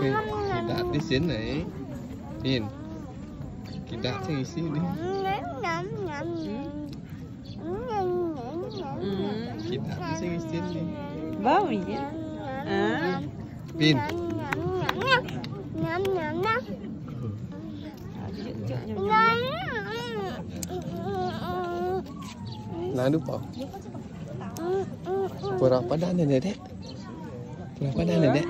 Kita di sini, Pin. Kita di sini. Kita di sini. Bau ya? Pin. Nah, lupa. Pura pada nenek. Pura pada nenek.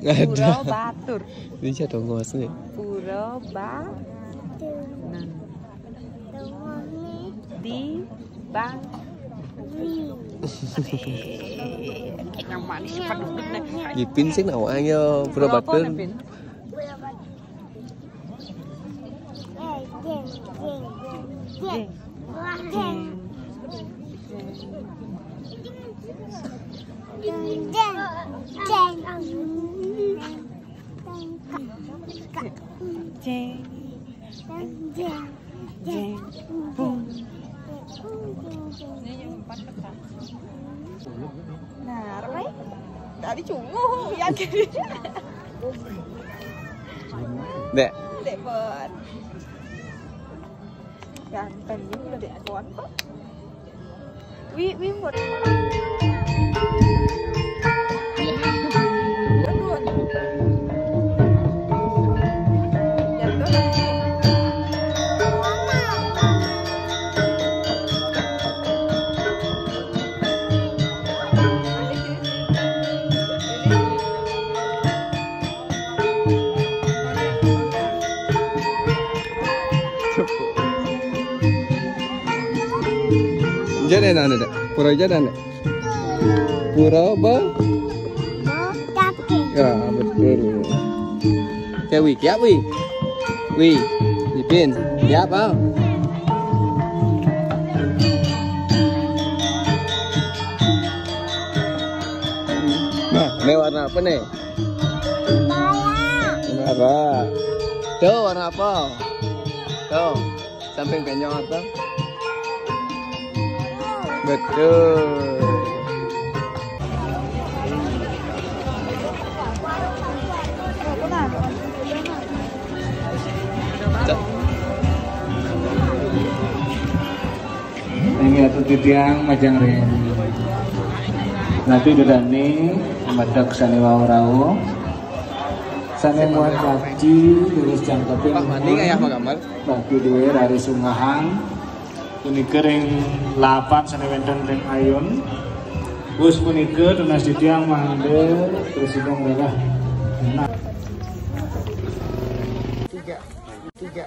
Nggak ada. Pura Batur. Ini siapa ngosnya? Pura Batur. Di Bang. Yang manis paduket nih. Dipin sih nào anh Pura Batur. Nah, Ray, tadi cungu ya kiri. Dek. Dek Bon. Ganteng juga Dek Bon kok. Wi buat. Jadi mana dek? Pura jadi dek? Pura ya betul. Kayak ya wi, Dipin, ya apa? Nah, ini warna apa nih? Merah. Tuh warna apa? Tuh, samping penyok tuh. Betul. Ini atau titiang majang ren. Nanti dudani madak sani wau sani muat kaci terus jangkepin. Pak mandi kayak apa gambar? Bagi dua dari Sungahang. Puni kering 8 sani wenten ring ayun. Bus puni ke tunas titiang mangde terus itu mereka. Nah. 3